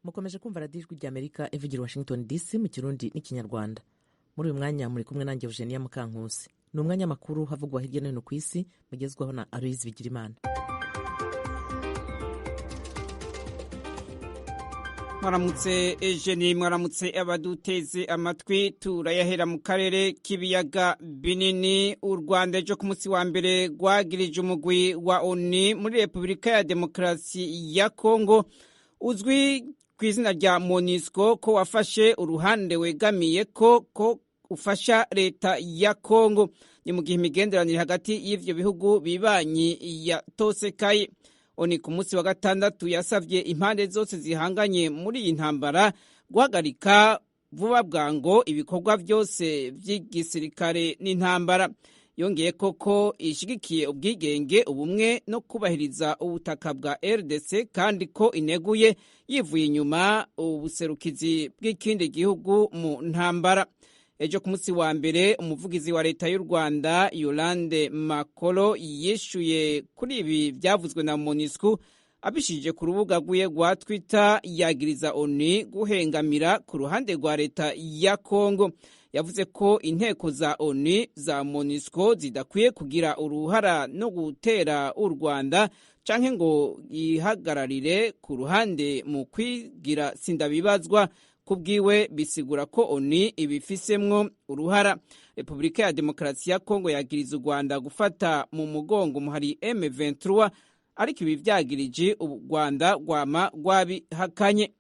mukomeje kumva radiyo ijwi ry'amerika ivugira Washington DC mu kirundi n'ikinyarwanda. muri uyu mwanya muri kumwe nanjye Eugenia Mukankusi. ni umwanya makuru havugwa hirya no hino ku isi mugezwaho na Aloyizi Bigirimana. Mwaramutse Eugenie, mwaramutse abaduteze amatwi. Turayahera mu karere k'ibiyaga binini. U Rwanda ejo ku munsi wa mbere rwagirije umugwi wa ONU muri Repubulika ya Demokarasi ya Kongo uzwi ku izina rya MONUSCO ko wafashe uruhande wegamiye ko ufasha leta ya Kongo. Ni mu gihe imigenderanire hagati y'ivyo bihugu bibanyi yatosekaye. ONU ku munsi wa gatandatu yasavye impande zose zihanganye muri iyi ntambara guhagarika vuba bwango ibikorwa byose vy'igisirikare n'intambara. Yongeye ko ishigikiye ubwigenge, ubumwe no kubahiriza ubutaka bwa RDC kandi ko ineguye yivuye inyuma ubuserukizi bw'ikindi gihugu mu ntambara. Ejo ku munsi wa mbere umuvugizi wa leta y'u Rwanda Yolande Makolo yishuye kuri ibi byavuzwe na MONUSCO abishije ku rubuga rwiwe rwa Twitter, yagiriza ONU guhengamira ku ruhande rwa leta ya Kongo. Yavuze ko inteko za ONU za MONUSCO zidakwiye kugira uruhara no gutera u Rwanda canke ngo yihagararire ku ruhande mu kwigira sindabibazwa. Kubwiwe bisigura ko ONU ibifisemwo uruhara. Repubulika ya Demokarasi ya Kongo yagiriza u Rwanda gufata mu mugongo umuhari M23, ariko ibi vyagirije u Rwanda rwama rwabihakanye.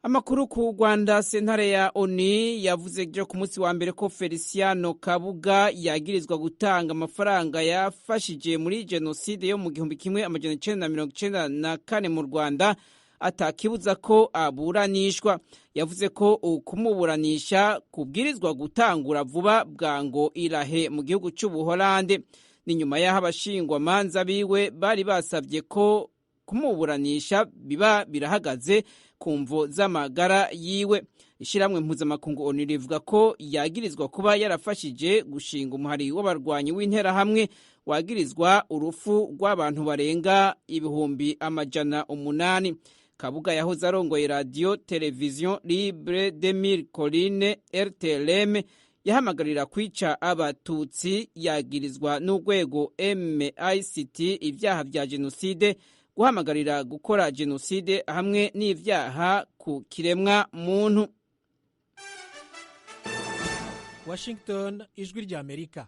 Amakuru ku Rwanda, sentare ya ONU yavuze ejo ku munsi wa mbere ko Feliciano Kabuga yagirizwa gutanga amafaranga yafashije muri jenoside yo mu 1994 mu Rwanda atakibuza ko aburanishwa. Yavuze ko kumuburanisha kubwirizwa gutangura vuba bwango irahe mu gihugu c'Ubuholande. Ni nyuma y'aho abashingwamanza biwe bari basavye ko kumuburanisha biba birahagaze ku mvo z'amagara yiwe. Ishiramwe mpuzamakungu ONU rivuga ko yagirizwa kuba yarafashije gushinga umuhari w'abarwanyi w'interahamwe wagirizwa urufu rw'abantu barenga 800,000. Kabuga yahoze arongoye radio television Libre de Mille Collines RTLM yahamagarira kwica abatutsi. Yagirizwa n'urwego MICT ivyaha vya jenoside, guhamagarira gukora jenoside hamwe n'ivyaha ku kiremwa muntu. Washington, ijwi ry'Amerika.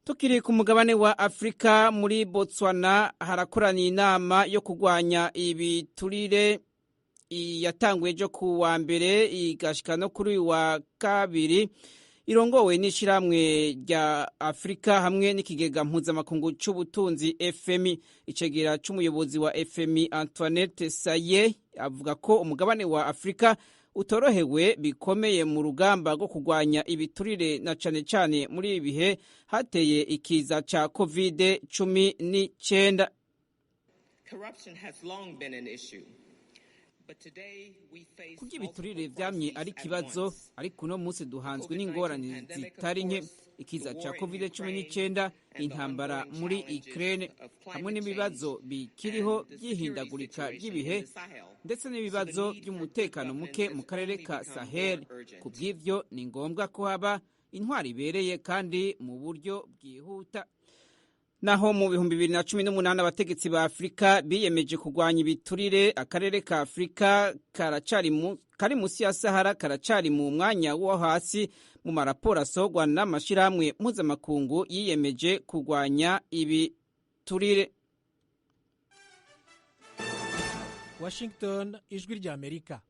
Tukiri ku mugabane wa Afrika, muri Botswana harakoraniye inama yo kurwanya ibiturire yatanguye ejo ku wa mbere igashika no kuri wa kabiri, irongowe n'ishiramwe rya Afrika hamwe n'ikigega mpuzamakungu c'ubutunzi FMI. Icegera c'umuyobozi wa FMI Antoinette Saye avuga ko umugabane wa Afrika utorohewe bikomeye mu rugamba rwo kurwanya ibiturire, na cane cane muri ibihe hateye ikiza ca COVID-19. Kuko ibiturire vyamye ari kibazo, ariko uno munsi duhanzwe n'ingorane zitari nke: ikiza ca COVID-19, intambara muri Ukraine, hamwe n'ibibazo bikiriho by'ihindagurika ry'ibihe, ndetse n'ibibazo by'umutekano muke mu karere ka Sahel. Ku bw'ivyo ni ngombwa ko haba intwari ibereye kandi mu buryo bwihuta. Naho mu 2018 abategetsi ba Afrika biyemeje kurwanya ibiturire, akarere ka Afrika kari musi ya Sahara karacari mu mwanya wo hasi mu maraporo asogwa n'amashirahamwe mpuzamakungu yiyemeje kurwanya ibiturire. Washington, ijwi ry'Amerika.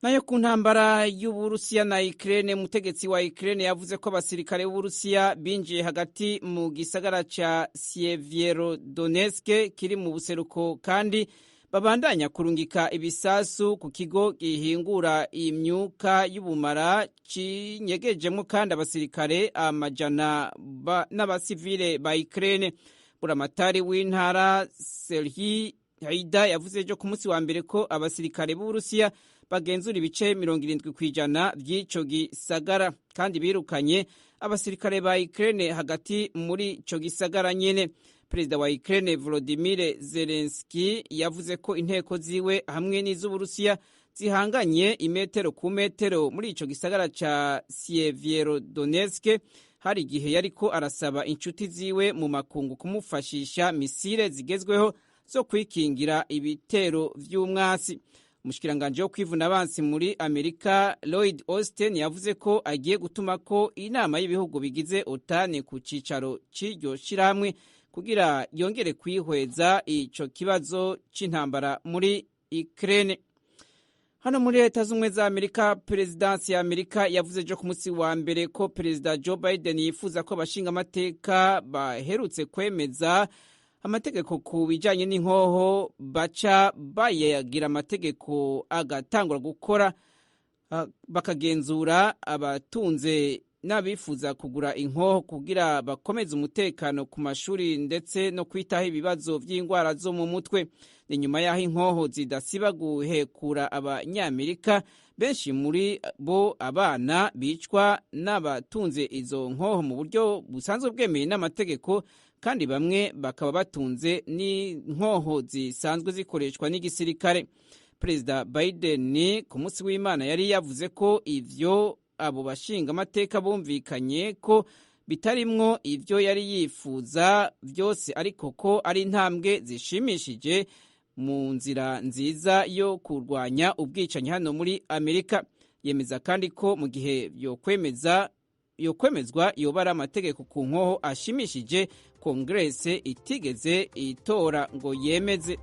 Nayo ku ntambara y'Uburusiya na Ukraine, umutegetsi wa Ukraine yavuze ko abasirikare b'Uburusiya binjiye hagati mu gisagara ca Sievierodonetsk kiri mu buseruko, kandi babandanya kurungika ibisasu ku kigo gihingura imyuka y'ubumara cinyegejemo kandi abasirikare amajana n'abasivile ba Ukraine. Buramatari w'intara Serhiy Haida yavuze ejo ku munsi wa mbere ko abasirikare b'Uburusiya bagenzura ibice 70% by'ico gisagara, kandi birukanye abasirikare ba Ukraine hagati muri ico gisagara nyene. perezida wa Ukraine Volodymyr Zelensky yavuze ko inteko ziwe hamwe n'iz'Uburusiya zihanganye imetero ku metero muri ico gisagara ca Sievierodonetsk hari igihe yariko arasaba inshuti ziwe mu makungu kumufashisha misile zigezweho zo kwikingira ibitero vy'umwasi. Umushikiranganje wo kwivuna abansi muri Amerika Lloyd Austin yavuze ko agiye gutuma ko inama y'ibihugu bigize OTAN ku cicaro c'iryo shirahamwe kugira yongere kwihweza ico kibazo c'intambara muri Ukraine. Hano muri Leta z'Ubumwe za Amerika, Perezidansi ya Amerika yavuze jo ku munsi wa mbere ko Perezida Joe Biden yifuza ko abashinga amateka baherutse kwemeza amategeko ku bijanye n'inkoho baca bayagira amategeko agatangura gukora bakagenzura abatunze n'abifuza kugura inkoho kugira bakomeze umutekano ku mashuri ndetse no kwitaho ibibazo by'indwara zo mu mutwe. Ni nyuma y'aho inkoho zidasiba guhekura abanyamerika, benshi muri bo abana bicwa n'abatunze izo nkoho mu buryo busanzwe bwemeye n'amategeko, kandi bamwe bakaba batunze n'inkoho zisanzwe zikoreshwa n'igisirikare. Perezida Biden ku munsi w'Imana yari yavuze ko ivyo abo bashinga amateka bumvikanye ko bitarimwo ivyo yari yifuza byose, ariko ko ari intambwe zishimishije mu nzira nziza yo kurwanya ubwicanyi hano muri Amerika. Yemeza kandi ko mu gihe yokwemezwa yoba ari amategeko ku nkoho ashimishije Kongrese itigeze itora ngo yemeze.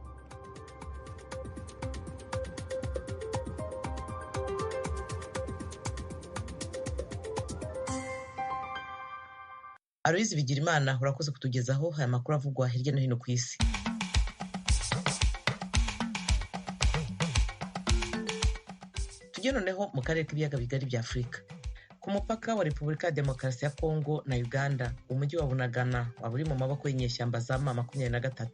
Aloyizi Bigirimana, urakoze kutugezaho aya makuru avugwa hirya no hino ku isi. Tujye noneho mu karere k'ibiyaga bigari bya Afurika. Ku mupaka wa Repubulika ya Demokarasi ya Kongo na Uganda, umujyi wa Bunagana waba uri mu maboko y'inyeshyamba za M23.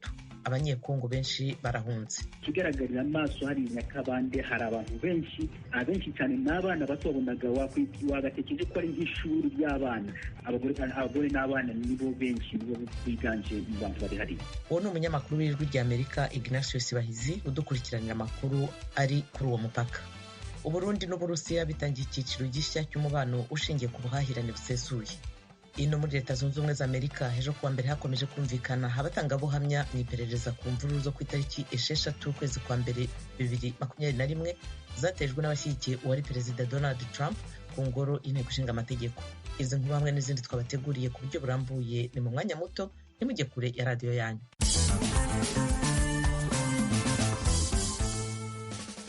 Abanyekongo benshi barahunze. Kigaragarira amaso hari Nyakabande, hari abantu benshi, abenshi cyane n'abana bato babonaga wagatekereje ko ari nk'ishuri ry'abana. Abagore n'abana nibo benshi, nibo biganje mu bantu bari hari. Uwo ni umunyamakuru w'Ijwi ry'Amerika Ignatius Bahizi udukurikiranira amakuru ari kuri uwo mupaka. Uburundi n'Uburusiya bitangiye icyiciro gishya cy'umubano ushingiye ku buhahirane busesuye. Ino muri Leta Zunze Ubumwe za Amerika ejo kuwa mbere hakomeje kumvikana abatangabuhamya mu iperereza ku mvururu zo ku itariki 6 ukwezi kwa mbere 2021 zatejwe n'abashyigikiye uwari Perezida Donald Trump ku ngoro y'Inteko Ishinga Amategeko. Izi nkuru hamwe n'izindi twabateguriye ku buryo burambuye ni mu mwanya muto, nimujye kure ya radiyo yanyu.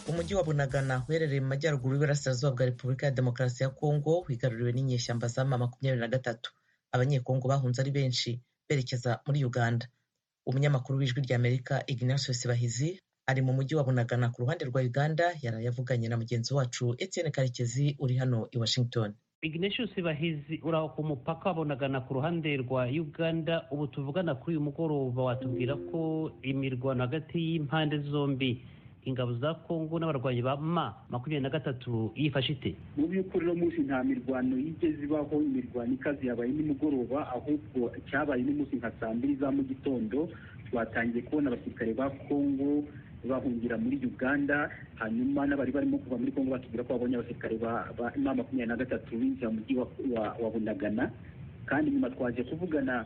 Umujyi wa Bunagana uherereye mu majyaruguru y'Iburasirazuba bwa Repubulika ya Demokarasi ya Kongo wigaruriwe n'inyeshyamba za M23. Abanyekongo bahunze ari benshi berekeza muri Uganda. Umunyamakuru w'Ijwi ry'Amerika Ignatius Bahizi ari mu mujyi wa Bunagana ku ruhande rwa Uganda, yarayavuganye na mugenzi wacu Etienne Karekezi uri hano i Washington. Ignatius Bahizi, uraho ku mupaka wa Bunagana ku ruhande rwa Uganda. Ubu tuvugana kuri uyu mugoroba, watubwira ko imirwano hagati y'impande zombi, ingabo za Kongo n'abarwanyi ba M23 yifashe ite? Mu by'ukuri no munsi nta mirwano yigeze ibaho, imirwano ikazi yabaye nimugoroba, ahubwo cyabaye n'umunsi nka saa 2 za mugitondo twatangiye kubona abasirikare ba Kongo bahungira muri Uganda, hanyuma n'abari barimo kuva muri Kongo batubwira ko babonye abasirikare ba M23 binjira mu mujyi wa Bunagana. Kandi nyuma twaje kuvugana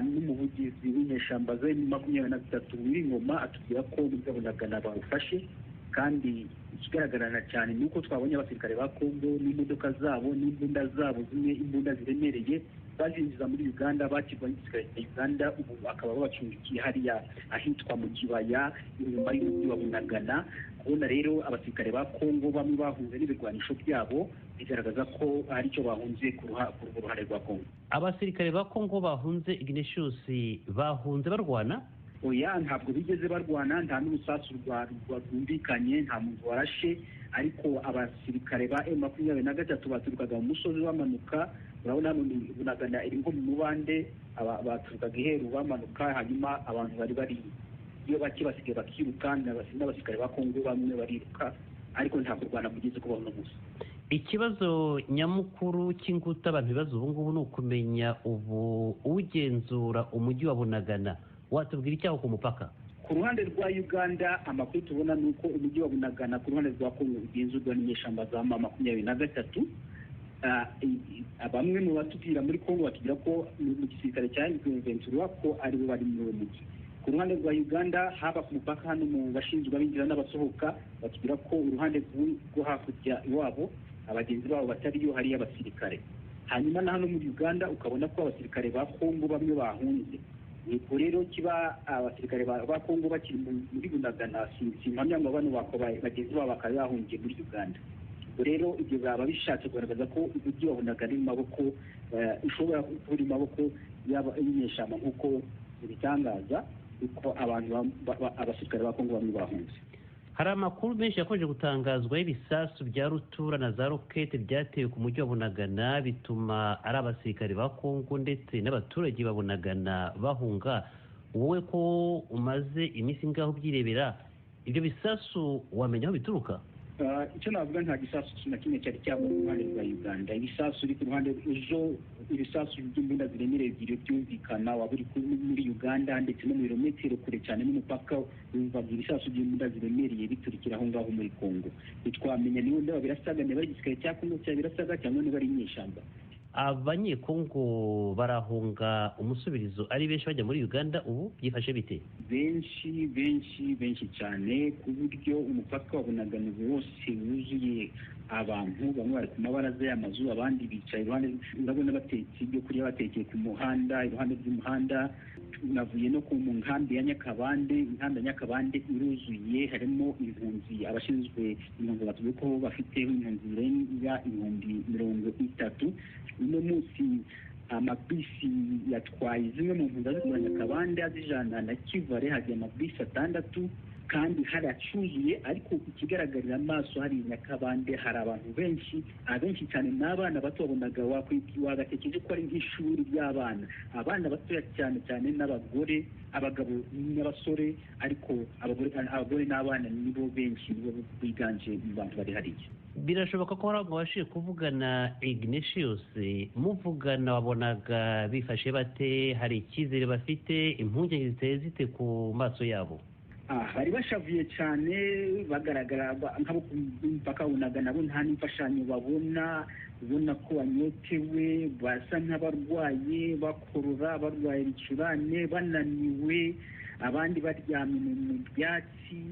n'umuvugizi w'inyeshyamba za M23 w'Ingoma atubwira ko muri Bunagana bawufashe, kandi ikigaragara cyane ni uko twabonye abasirikare ba Kongo n'imodoka zabo n'imbunda zabo, zimwe imbunda ziremereye bazinjiza muri Uganda, bakirwa n'igisirikare cya Uganda. Ubu bakaba babacumbikiye hariya ahitwa mu kibaya inyuma y'umujyi wa Bunagana. Kubona rero abasirikare ba Kongo bamwe bahunze n'ibirwanisho byabo bigaragaza ko ari cyo bahunze ku ruhare rwa Kongo. Abasirikare ba Kongo bahunze, Ignatius, bahunze barwana? Oya, ntabwo bigeze barwana, nta n'urusasu rwumvikanye, nta muntu warashe, ariko abasirikare ba M23 baturukaga mu musozi bamanuka. Urabona hano Bunagana iri nko mu mubande, baturukaga iheru bamanuka, hanyuma abantu bari iyo bake basigaye bakiruka, n'abasirikare ba Kongo bamwe bariruka, ariko nta kurwana kugeze kubaho no gusa. ikibazo nyamukuru cy'ingutu abantu bibaza ubu ngubu ni ukumenya ubu ugenzura umujyi wa Bunagana, watubwira icyaho ku mupaka? Ku ruhande rwa Uganda amakuru tubona ni uko umujyi wa Bunagana ku ruhande rwa Kongo ugenzurwa n'inyeshyamba za M23. Bamwe mu batubwira muri Kongo batubwira ko mu gisirikare cya M23 ko aribo bari muri uwo mujyi. Ku ruhande rwa Uganda haba ku mupaka hano mu bashinzwe abinjira n'abasohoka batubwira ko uruhande rwo hakurya iwabo abagenzi babo batariyo hari abasirikare. Hanyuma na hano muri Uganda ukabona ko abasirikare ba Kongo bamwe bahunze. Niko rero kiba abasirikare ba Kongo bakiri muri Bunagana simpamya ngo bano bagenzi babo bakaba bahungiye muri Uganda. Rero ibyo baba bishatse kugaragaza ko umujyi wa Bunagana ari mu maboko ushobora kuba mu maboko y'inyeshyamba nk'uko bitangaza uko abantu abasirikare ba Kongo bamwe bahunze. Hari amakuru menshi yakomeje gutangazwa y'ibisasu bya rutura na za rokete byatewe ku mujyi wa Bunagana bituma ari abasirikare ba Kongo ndetse n'abaturage ba Bunagana bahunga. Wowe ko umaze iminsi ngaho byirebera, ibyo bisasu wamenya aho bituruka? Icyo navuga nta gisasu na kimwe cyari cyava ku ruhande rwa Uganda. Ibisasu biri ku ruhande ejo, ibisasu by'imbunda ziremereye ebyiri byumvikana waba uri muri Uganda ndetse no mu birometero kure cyane n'umupaka wumva ibisasu by'imbunda ziremereye biturikira aho ngaho muri Kongo. Ntitwamenya niba ndaba birasaga niba ari igisirikare cya Kongo cyangwa birasaga cyangwa niba ari inyeshyamba. Abanyekongo barahunga umusubirizo ari benshi bajya muri Uganda, ubu byifashe bite? Benshi cyane ku buryo umupaka wa Bunagana wose wuzuye abantu. Bamwe bari ku mabaraza y'amazu, abandi bicaye iruhande, urabona batetse ibyo kurya batekeye ku muhanda, iruhande rw'umuhanda. Navuye no ku nkambi ya Nyakabande. Inkambi ya Nyakabande iruzuye, harimo impunzi. Abashinzwe impunzi batuvuye ko bafite impunzi zirenga 30,000. Uno munsi amabisi yatwaye zimwe mu mpunzi z'u Nyakabande azijana na Kivare, hagiye amabisi 6 kandi haracuzuye. Ariko ikigaragarira amaso hari Nyakabande hari abantu benshi cyane n'abana bato. Wabonaga wagatekereje ko ari nk'ishuri ry'abana, abana batoya cyane n'abagore, abagabo n'abasore, ariko abagore n'abana nibo benshi, nibo biganje mu bantu bari hariya. Birashoboka ko hari abashije kuvugana Ignatius, muvugana wabonaga bifashe bate? Hari icyizere bafite? Impungenge ziteye zite ku maso yabo? Bari bashavuye cyane, bagaragara nk'abo ku mupaka Bunagana nabo nta n'imfashanyo babona ko banyotewe, basa nk'abarwaye, bakorora, barwaye ibicurane, bananiwe, abandi baryamye mu byatsi.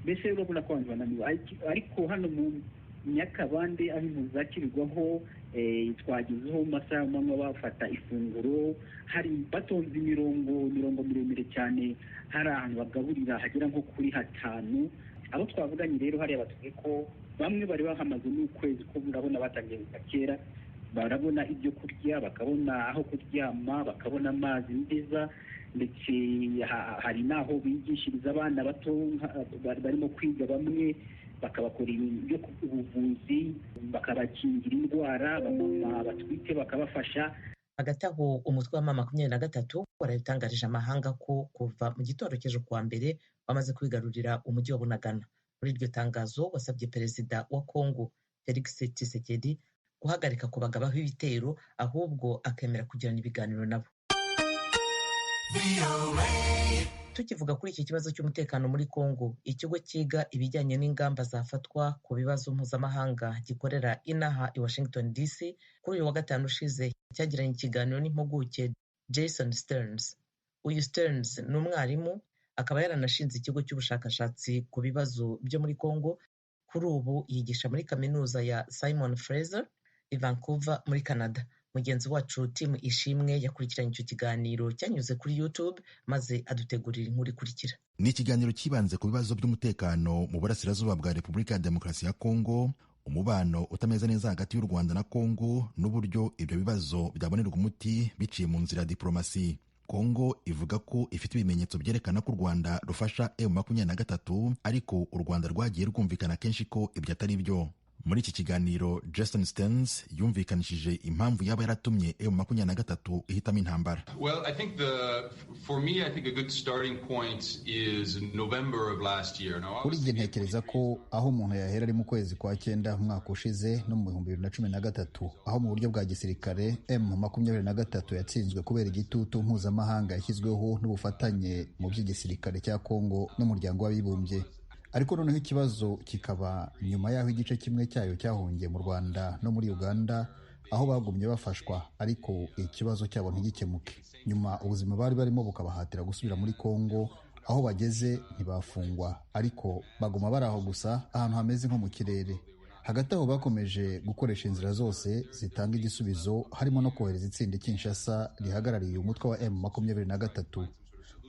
Mbese urabona ko abantu bananiwe. Ariko hano mu Nyakabande aho impunzi zakirirwaho twagezeho mu masaha y'amanywa bafata ifunguro, hari batonze imirongo miremire cyane, hari ahantu bagaburira hagera nko kuri 5. Abo twavuganye rero hariya batubwiye ko bamwe bari bahamaze n'ukwezi, ko urabona batangiye kera, barabona ibyo kurya, bakabona aho kuryama, bakabona amazi meza, ndetse hari n'aho bigishiriza abana bato barimo kwiga. Bamwe bakabakorera ubuvuzi, bakabakingira indwara, abamama batwite bakabafasha. Hagati aho umutwe wa M23 warabitangarije amahanga ko kuva mu gitondo cy'ejo kuwa mbere bamaze kwigarurira umujyi wa Bunagana. Muri iryo tangazo wasabye perezida wa Kongo Felix Tshisekedi guhagarika kubagabaho ibitero, ahubwo akemera kugirana ibiganiro nabo. Tukivuga kuri iki kibazo cy'umutekano muri Kongo, ikigo cyiga ibijyanye n'ingamba zafatwa ku bibazo mpuzamahanga gikorera inaha i Washington DC kuri uyu wa gatanu ushize cyagiranye ikiganiro n'impuguke Jason Stearns. Uyu Stearns ni umwarimu, akaba yaranashinze ikigo cy'ubushakashatsi ku bibazo byo muri Kongo. Kuri ubu yigisha muri kaminuza ya Simon Fraser i Vancouver muri Canada. Mugenzi wacu Tim Ishimwe yakurikiranye icyo kiganiro cyanyuze kuri YouTube maze adutegurira inkuru ikurikira. Ni ikiganiro kibanze ku bibazo by'umutekano mu burasirazuba bwa Repubulika ya Demokarasi ya Kongo, umubano utameze neza hagati y'u Rwanda na Kongo n'uburyo ibyo bibazo byabonerwa umuti biciye mu nzira ya diplomasi. Kongo ivuga ko ifite ibimenyetso byerekana ko u Rwanda rufasha M23, ariko u Rwanda rwagiye rwumvikana kenshi ko ibyo atari byo. Muri iki kiganiro Jason Stearns yumvikanishije impamvu yaba yaratumye M23 ihitamo intambara. Well, I think for me I think a good starting point is November of last year. Kuri njye ntekereza ko aho umuntu yahera ari mu kwezi kwa 9 umwaka ushize no mu 2013 aho mu buryo bwa gisirikare M23 yatsinzwe kubera igitutu mpuzamahanga yashyizweho n'ubufatanye mu by'igisirikare cya Kongo n'umuryango w'abibumbye. Ariko noneho ikibazo kikaba nyuma y'aho igice kimwe cyayo cyahungiye mu Rwanda no muri Uganda aho bagumye bafashwa, ariko ikibazo cyabo ntigikemuke. Nyuma ubuzima bari barimo bukabahatira gusubira muri Kongo, aho bageze ntibafungwa ariko baguma bari aho gusa ahantu hameze nko mu kirere. Hagati aho bakomeje gukoresha inzira zose zitanga igisubizo, harimo no kohereza itsinda Kinshasa rihagarariye umutwe wa M23.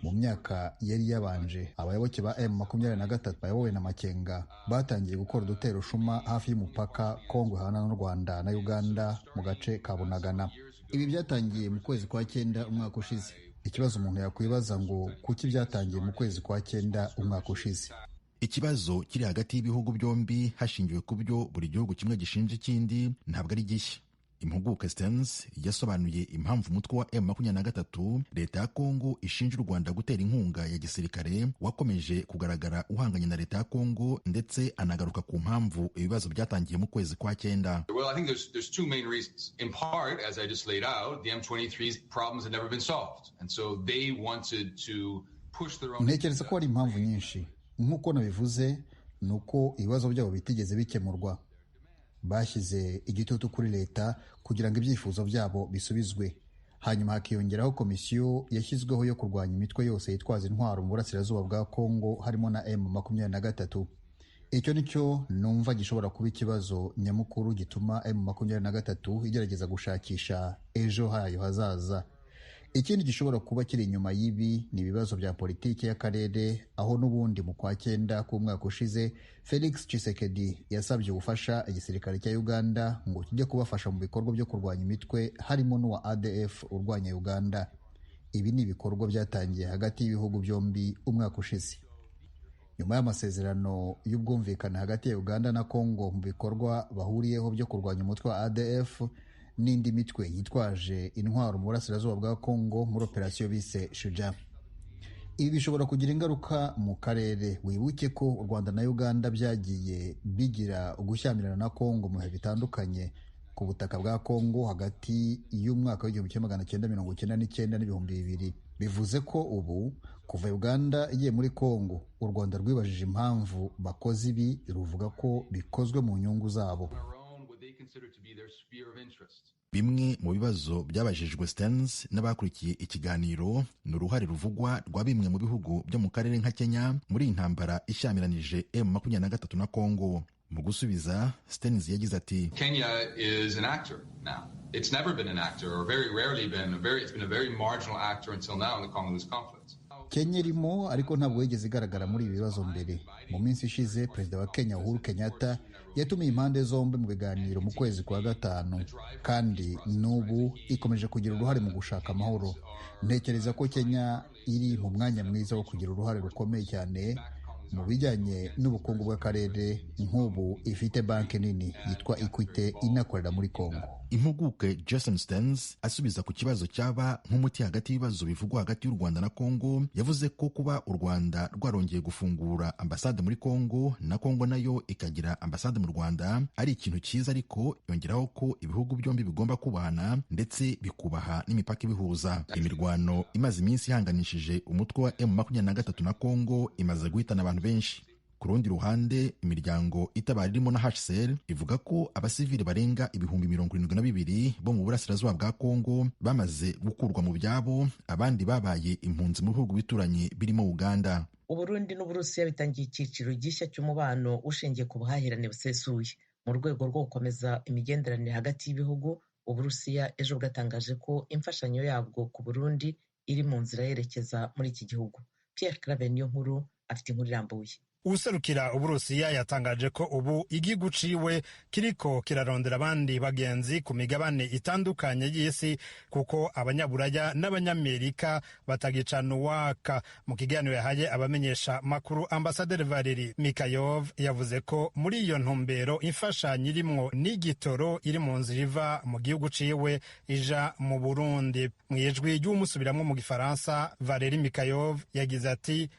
Mu myaka yari yabanje abayoboke ba M23 bayobowe na Makenga batangiye gukora udutero shuma hafi y'umupaka Kongo hana n'u Rwanda na Uganda mu gace ka Bunagana. Ibi byatangiye mu kwezi kwa 9 umwaka ushize. Ikibazo umuntu yakwibaza ngo kuki byatangiye mu kwezi kwa 9 umwaka ushize. Ikibazo kiri hagati y'ibihugu byombi hashingiwe ku byo buri gihugu kimwe gishinja ikindi ntabwo ari gishya. Impuguke Stearns yasobanuye impamvu umutwe wa M23 leta ya Kongo ishinja u Rwanda gutera inkunga ya gisirikare wakomeje kugaragara uhanganye na leta ya Kongo, ndetse anagaruka ku mpamvu ibibazo byatangiye mu kwezi kwa 9. Well, I think there's two main reasons. In part, as I just laid out, the M23's problems had never been solved, and so they wanted to push their own. Ntekereza ko ari impamvu nyinshi. Nk'uko nabivuze, nuko ibibazo byabo bitigeze bikemurwa. Bashyize igitutu kuri leta kugira ngo ibyifuzo byabo bisubizwe. Hanyuma hakiyongeraho komisiyo yashyizweho yo kurwanya imitwe yose yitwaza intwaro mu burasirazuba bwa Kongo harimo na M23. Icyo nicyo numva gishobora kuba ikibazo nyamukuru gituma M23 igerageza gushakisha ejo hayo hazaza. Ikindi gishobora kuba kiri inyuma y'ibi ni ibibazo bya politiki y'akarere, aho n'ubundi mu kwa 9 k'umwaka ushize Felix Tshisekedi yasabye ubufasha igisirikare cya Uganda ngo kijye kubafasha mu bikorwa byo kurwanya imitwe harimo n'uwa ADF urwanya Uganda. Ibi ni ibikorwa byatangiye hagati y'ibihugu byombi umwaka ushize. Nyuma y'amasezerano y'ubwumvikane hagati ya Uganda na Kongo mu bikorwa bahuriyeho byo kurwanya umutwe wa ADF n'indi mitwe yitwaje intwaro mu burasirazuba bwa Kongo muri operasiyo bise Shuja. Ibi bishobora kugira ingaruka mu karere. Wibuke ko u Rwanda na Uganda byagiye bigira ugushyamirana na Kongo mu bihe bitandukanye ku butaka bwa Kongo hagati y'umwaka w'1999 n'2000. Bivuze ko ubu kuva Uganda igiye muri Kongo, u Rwanda rwibajije impamvu bakoze ibi, ruvuga ko bikozwe mu nyungu zabo. Bimwe mu bibazo byabajijwe Stearns n'abakurikiye ikiganiro ni uruhare ruvugwa rwa bimwe mu bihugu byo mu karere nka Kenya muri intambara ishyamiranyije M23 na Kongo. Mu gusubiza, Stearns yagize ati, Kenya is an actor now. It's never been an actor, or very rarely been. It's been a very marginal actor until now in the Congolese conflict. Kenya irimo ariko ntabwo yigeze igaragara muri ibi bibazo mbere. Mu minsi ishize Perezida wa Kenya Uhuru Kenyatta yatumiye impande zombi mu biganiro mu kwezi kwa 5, kandi n'ubu ikomeje kugira uruhare mu gushaka amahoro. Ntekereza ko Kenya iri mu mwanya mwiza wo kugira uruhare rukomeye cyane mu bijyanye n'ubukungu bw'akarere, nk'ubu ifite banki nini yitwa Equity inakorera muri Kongo. Impuguke Jason Stearns asubiza ku kibazo cyaba nk'umuti hagati y'ibibazo bivugwa hagati y'u Rwanda na Kongo, yavuze ko kuba u Rwanda rwarongeye gufungura ambasade muri Kongo na Kongo nayo ikagira ambasade mu Rwanda ari ikintu cyiza, ariko yongeraho ko ibihugu byombi bigomba kubahana ndetse bikubaha n'imipaka ibihuza. Imirwano imaze iminsi ihanganishije umutwe wa M23 na Kongo imaze guhitana abantu benshi. Ku rundi ruhande, imiryango itabara irimo na HCR ivuga ko abasivili barenga 72,000 bo mu burasirazuba bwa Kongo bamaze gukurwa mu byabo, abandi babaye impunzi mu bihugu bituranye birimo Uganda. Uburundi n'Uburusiya bitangiye icyiciro gishya cy'umubano ushingiye ku buhahirane busesuye mu rwego rwo gukomeza imigenderanire hagati y'ibihugu. Uburusiya ejo bwatangaje ko imfashanyo yabwo ku Burundi iri mu nzira yerekeza muri iki gihugu. Pierre Claver Niyonkuru afite inkuru irambuye. uwuserukira Uburusiya yatangaje ko ubu igihugu ciwe kiriko kirarondera abandi bagenzi ku migabane itandukanye y'isi kuko abanyaburaya n'abanyamerika batagicana uwaka. Mu kiganiro yahaye abamenyesha makuru, Ambasaderi Valeri Mikayov yavuze ko muri iyo ntumbero imfashanyo irimwo n'igitoro iri mu nzira iva mu gihugu ciwe ija mu Burundi. Mu ijwi ry'umusubiramwo mu Gifaransa, Valeri Mikayov yagize ati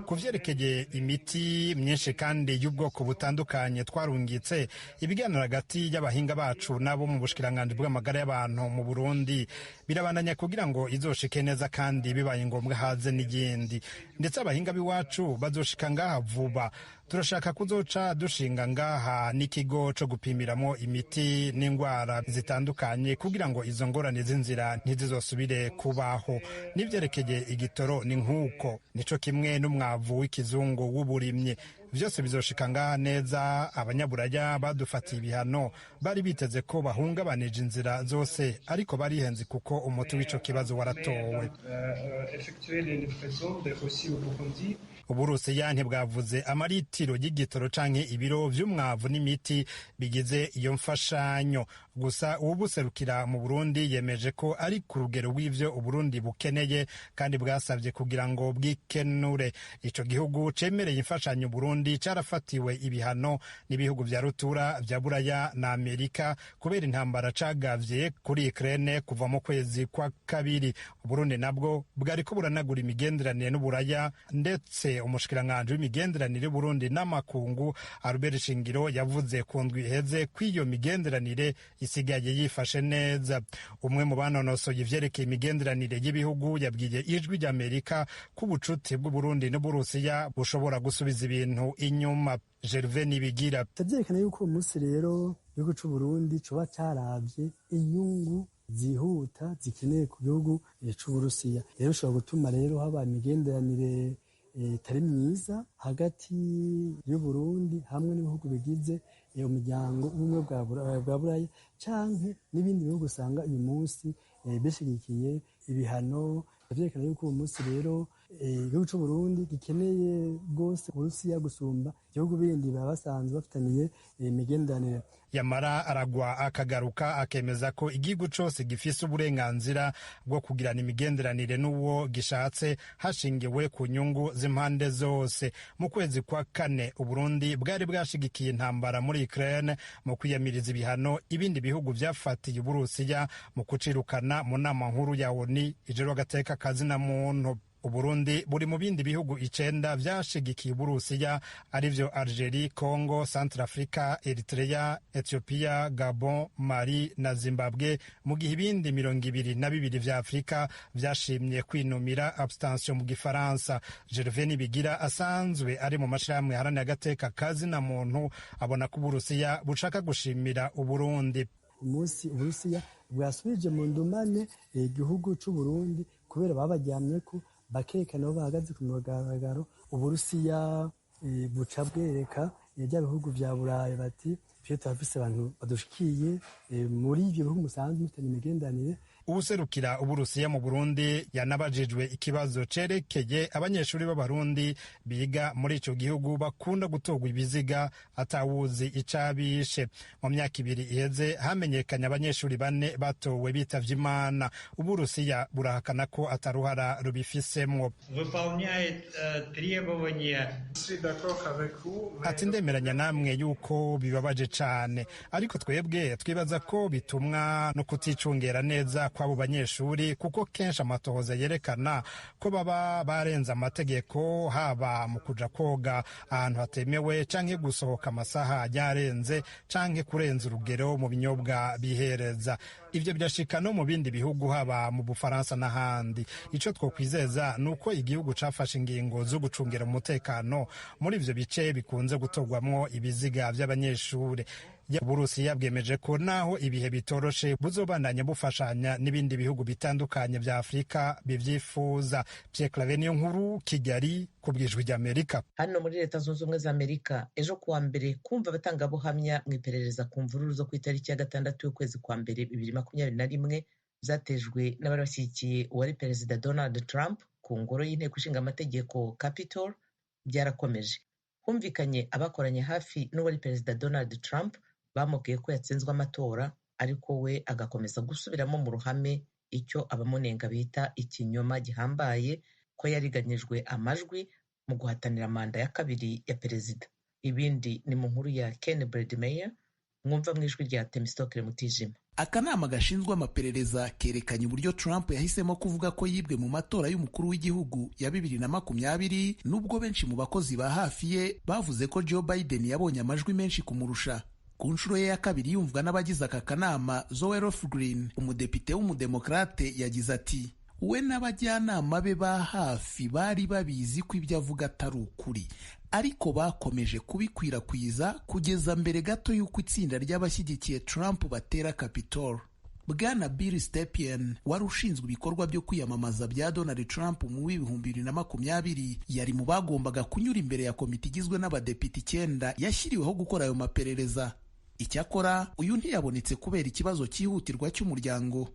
ku vyerekeye imiti myinshi kandi y'ubwoko butandukanye twarungitse ibiganiro hagati y'abahinga bacu n'abo mu bushikiranganji bw'amagara y'abantu mu Burundi birabandanya kugira ngo izoshike neza kandi bibaye ngombwa haze n'igindi, ndetse abahinga b'iwacu bazoshika ngaha vuba. Turashaka kuzoca dushinga ngaha n'ikigo co gupimiramo imiti n'indwara zitandukanye kugira ngo izo ngorane z'inzira ntizizosubire kubaho. N'ivyerekeye igitoro ni nk'uko, nico kimwe n'umwavu w'ikizungu w'uburimyi, vyose bizoshika ngaha neza. Abanyaburaya badufatiye ibihano bari biteze ko bahungabanije inzira zose, ariko barihenze kuko umuti w'ico kibazo waratowe. Uburusiya ntibwavuze amaritiro y'igitoro canke ibiro vy'umwavu n'imiti bigize iyo mfashanyo. Gusa uwubuserukira mu Burundi yemeje ko ari ku rugero rw'ivyo Uburundi bukeneye kandi bwasavye kugira ngo bwikenure. Ico gihugu cemereye imfashanyo Burundi carafatiwe ibihano n'ibihugu vya rutura vya Buraya na Amerika kubera intambara cagavye kuri Ukraine kuva mu kwezi kwa kabiri. Uburundi nabwo bwariko buranagura imigenderanire n'Uburaya, ndetse umushikiranganji w'imigenderanire y'Uburundi n'amakungu Albert Shingiro yavuze ku ndwi iheze ko iyo migenderanire isigaye yifashe neza. Umwe mu banonosoye ivyerekeye imigenderanire y'ibihugu yabwiye ijwi ry'Amerika ko ubucuti bw'Uburundi n'Uburusiya bushobora gusubiza ibintu inyuma. Gervais Nibigira tavyerekana yuko uyu munsi rero igihugu c'Uburundi coba caravye inyungu zihuta zikeneye ku gihugu c'Uburusiya. Rero bishobora gutuma rero haba imigenderanire itari myiza hagati y'Uburundi hamwe n'ibihugu bigize umuryango ubumwe bwa Buraya canke n'ibindi bihugu usanga uyu munsi bishigikiye ibihano. Vyerekana yuko uyu munsi rero igihugu c'Uburundi gikeneye rwose Uburusiya gusumba ibihugu bindi baba basanzwe bafitaniye imigenderanire. Yamara aragwa akagaruka akemeza ko igihugu cose gifise uburenganzira bwo kugirana imigenderanire n'uwo gishatse hashingiwe ku nyungu z'impande zose. Mu kwezi kwa kane Uburundi bwari bwashigikiye intambara muri Ukraine mu kwiyamiriza ibihano ibindi bihugu vyafatiye Uburusiya mu kucirukana mu nama nkuru ya ONU ijejwe agateka kazina muntu. Uburundi buri mu bindi bihugu 9 vyashigikiye Uburusiya arivyo Algerie, Congo, Centrafrica, Eritrea, Ethiopia, Gabon, Mali na Zimbabwe, mu gihe ibindi 22 vya Afrika vyashimye kwinumira abstention mu Gifaransa. Gervais Nibigira asanzwe ari mu mashirahamwe haranira agateka kazina muntu abona ko Uburusiya bushaka gushimira Uburundi. Umunsi Uburusiya bwasubije mu ndumane igihugu c'Uburundi kubera babajyamye ko bakerekana aho bahagaze ku mugaragaro. Uburusiya buca bwereka bya bihugu vya Burayi bati twe turafise abantu badushikiye muri ivyo bihugu musanzwe mufitanye imigenderanire. Uwuserukira Uburusiya mu Burundi yanabajijwe ikibazo cerekeye abanyeshuri b'Abarundi biga muri ico gihugu bakunda gutogwa ibiziga atawuzi icabishe. Mu myaka 2 iheze hamenyekanye abanyeshuri 4 batowe bitavye Imana. Uburusiya burahakana ko ataruhara rubifisemwo. Ati ndemeranya namwe yuko bibabaje cane, ariko twebwe twibaza ko bitumwa no kuticungera neza kw'abo banyeshuri, kuko kenshi amatohoza yerekana ko baba barenze amategeko, haba mu kuja koga ahantu hatemewe canke gusohoka amasaha yarenze canke kurenza urugero mu binyobwa bihereza. Ivyo birashika no mu bindi bihugu haba mu Bufaransa n'ahandi. Ico twokwizeza nuko igihugu cafashe ingingo zo gucungera umutekano muri ivyo bice bikunze gutogwamwo ibiziga vy'abanyeshuri. Uburusiya bwemeje ko naho ibihe bitoroshe buzobandanya bufashanya n'ibindi bihugu bitandukanye vya Afrika bivyifuza. Pierre Claver Niyonkuru, Kigali, ku bw'ijwi ry'Amerika. Hano muri Leta Zunze Ubumwe za Amerika ejo kuwa mbere kumva abatangabuhamya mu iperereza ku mvururu zo ku itariki ya 6 y'ukwezi kwa mbere 2021 zatejwe n'abari bashyigikiye uwari perezida Donald Trump ku ngoro y'inteko ishinga amategeko Capitol byarakomeje. Humvikanye abakoranye hafi n'uwari perezida Donald Trump bamubwiye ko yatsinzwe amatora, ariko we agakomeza gusubiramo mu ruhame icyo abamunenga bita ikinyoma gihambaye, ko yariganyijwe amajwi mu guhatanira manda ya kabiri ya perezida. Ibindi ni mu nkuru ya Ken Bredmeyer mwumva mu ijwi rya Temistokere Mutijima. Akanama gashinzwe amaperereza kerekanye uburyo Trump yahisemo kuvuga ko yibwe mu matora y'umukuru w'igihugu ya 2020, nubwo benshi mu bakozi ba hafi ye bavuze ko Joe Biden yabonye amajwi menshi kumurusha. Ku nshuro ye ya kabiri yumvwa n'abagize aka kanama, Zoe Lofgren, umudepite w'umudemokrate, yagize ati we n'abajyanama be ba hafi bari babizi ko ibyo avuga atari ukuri, ariko bakomeje kubikwirakwiza kugeza mbere gato y'uko itsinda ry'abashyigikiye Trump batera Capitol. Bwana Bill Stepien wari ushinzwe ibikorwa byo kwiyamamaza bya Donald Trump mu 2020 yari mu bagombaga kunyura imbere ya komite igizwe n'abadepite 9 yashyiriweho gukora ayo maperereza. Icyakora uyu ntiyabonetse kubera ikibazo cyihutirwa cy'umuryango.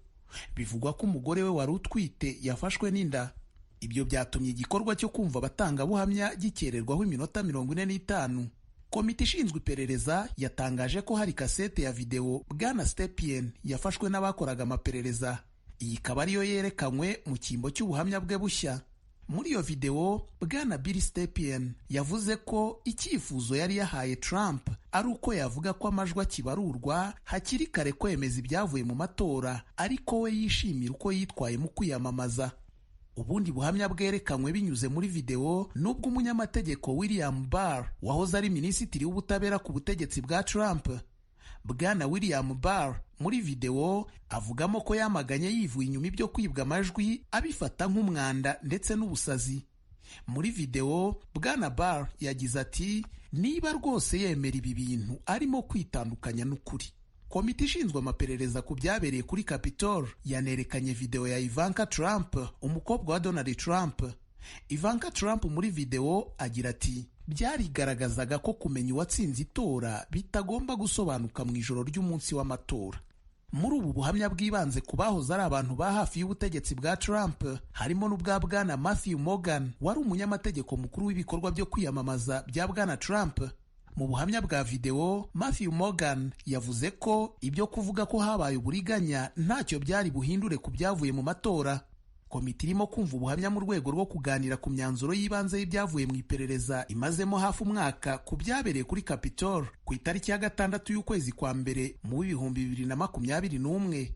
Bivugwa ko umugore we wari utwite yafashwe n'inda. Ibyo byatumye igikorwa cyo kumva abatangabuhamya gikererwaho iminota 45. Komite ishinzwe iperereza yatangaje ko hari kasete ya video Bwana Stepien yafashwe n'abakoraga amaperereza. Iyi ikaba ariyo yerekanywe mu cyimbo cy'ubuhamya bwe bushya. Muri iyo video, Bwana Bill Stepien yavuze ko icyifuzo yari yahaye Trump ari uko yavuga ko amajwi akibarurwa hakiri kare kwemeza ibyavuye mu matora, ariko we yishimira uko yitwaye mu kwiyamamaza. Ubundi buhamya bwerekanywe binyuze muri video nubwo umunyamategeko William Barr wahoze ari minisitiri w'ubutabera ku butegetsi bwa Trump. Bwana William Barr muri video avugamo ko yamaganye yivuye inyuma ibyo kwibwa amajwi, abifata nk'umwanda ndetse n'ubusazi. Muri video Bwana Barr yagize ati niba rwose yemera ibi bintu arimo kwitandukanya n'ukuri. Komite ishinzwe amaperereza ku byabereye kuri Capitol yanerekanye video ya Ivanka Trump, umukobwa wa Donald Trump. Ivanka Trump muri video agira ati byarigaragazaga ko kumenya uwatsinze itora bitagomba gusobanuka mu ijoro ry'umunsi w'amatora. Muri ubu buhamya bwibanze ku bahoze ari abantu ba hafi y'ubutegetsi bwa Trump, harimo n'ubwa Bwana Matthew Morgan wari umunyamategeko mukuru w'ibikorwa byo kwiyamamaza bya Bwana Trump. Mu buhamya bwa video, Matthew Morgan yavuze ko ibyo kuvuga ko habaye uburiganya ntacyo byari buhindure ku byavuye mu matora. Komite irimo kumva ubuhamya mu rwego rwo kuganira ku myanzuro y'ibanze y'ibyavuye mu iperereza imazemo hafi umwaka ku byabereye kuri Capitol ku itariki ya 6 y'ukwezi kwa mbere mu 2021.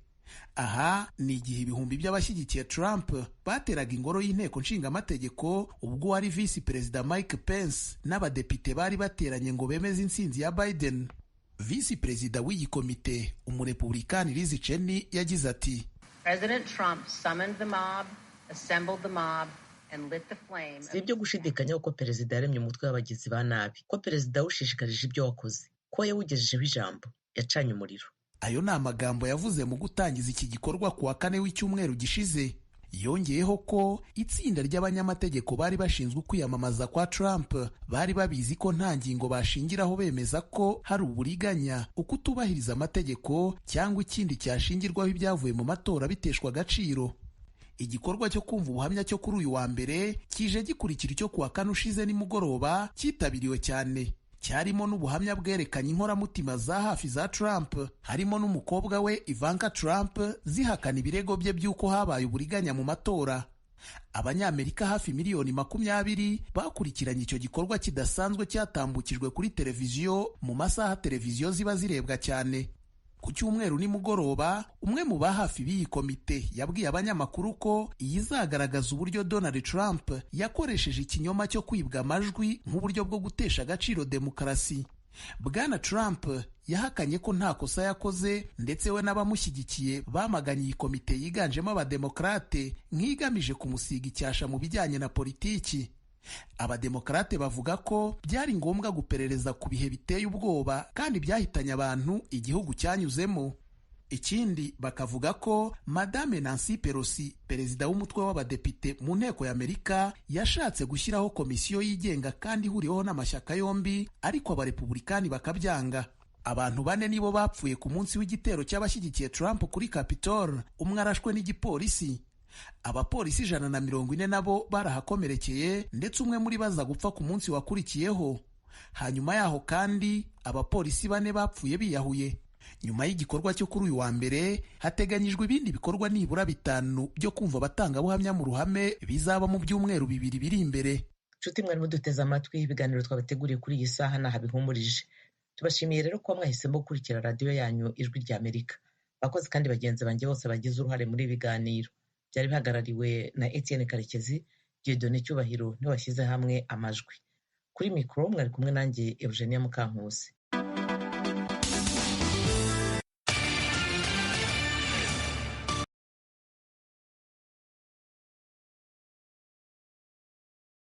Aha ni igihe ibihumbi by'abashyigikiye Trump bateraga ingoro y'inteko nshingamategeko ubwo wari visi perezida Mike Pence n'abadepite bari bateranye ngo bemeze intsinzi ya Biden. Visi perezida w'iyi komite, umurepublikani Liz Cheney, yagize ati President Trump summoned the mob, assembled the mob, and lit the flame. Si ibyo gushidikanyaho ko perezida yaremye umutwe w'abagizi ba nabi, ko perezida yawushishikarije ibyo wakoze, ko yawugejejeho ijambo, yacanye umuriro. Ayo ni amagambo yavuze mu gutangiza iki gikorwa ku wa 4 w'icyumweru gishize. Yongeyeho ko itsinda ry'abanyamategeko bari bashinzwe kwiyamamaza kwa Trump bari babizi ko nta ngingo bashingiraho bemeza ko hari uburiganya, ukutubahiriza amategeko cyangwa ikindi cyashingirwaho ibyavuye mu matora biteshwa agaciro. Igikorwa cyo kumva ubuhamya cyo kuri uyu wa mbere kije gikurikira icyo ku wa 4 ushize nimugoroba cyitabiriwe cyane. Cyarimo n'ubuhamya bwerekanye inkoramutima za hafi za Trump, harimo n'umukobwa we Ivanka Trump zihakana ibirego bye by'uko habaye uburiganya mu matora. Abanyamerika hafi miliyoni 20 bakurikiranye icyo gikorwa kidasanzwe cyatambukijwe kuri televiziyo mu masaha televiziyo ziba zirebwa cyane. Ku cyumweru nimugoroba, umwe mu bahafi b'iyi komite yabwiye abanyamakuru ko izagaragaza uburyo Donald Trump yakoresheje ikinyoma cyo kwibwa amajwi nk'uburyo bwo gutesha agaciro demokarasi. Bwana Trump yahakanye ko nta kosa yakoze, ndetse we n'abamushyigikiye bamaganye iyi komite yiganjemo abademokrate nk'igamije kumusiga icyasha mu bijyanye na politiki. Abademokrate bavuga ko byari ngombwa guperereza ku bihe biteye ubwoba kandi byahitanye abantu igihugu cyanyuzemo. Ikindi bakavuga ko Madame Nancy Pelosi, perezida w'umutwe w'abadepite mu nteko y'Amerika, yashatse gushyiraho komisiyo yigenga kandi ihuriweho n'amashyaka yombi, ariko abarepublikani bakabyanga. abantu 4 nibo bapfuye ku munsi w'igitero cy'abashyigikiye Trump kuri Capitol, umwe arashwe n'igipolisi. Abapolisi 140 nabo barahakomerekeye, ndetse umwe muri baza gupfa ku munsi wakurikiyeho. Hanyuma yaho kandi abapolisi 4 bapfuye biyahuye. Nyuma y'igikorwa cyo kuri uyu wa mbere, hateganyijwe ibindi bikorwa nibura 5 byo kumva abatangabuhamya mu ruhame bizaba mu byumweru 2 biri imbere. Nshuti mwari muduteze amatwi, ibiganiro twabateguriye kuri iyi saha naha bihumurije. Tubashimiye rero ko mwahisemo gukurikira radiyo yanyu Ijwi ry'Amerika. Bakozi kandi bagenzi banjye bose bagize uruhare muri ibi biganiro. Byari bihagarariwe na Etienne Karekezi, Dieudonné Cyubahiro niwe washyize hamwe amajwi. Kuri mikoro mwari kumwe nanjye Eugenia Mukankusi.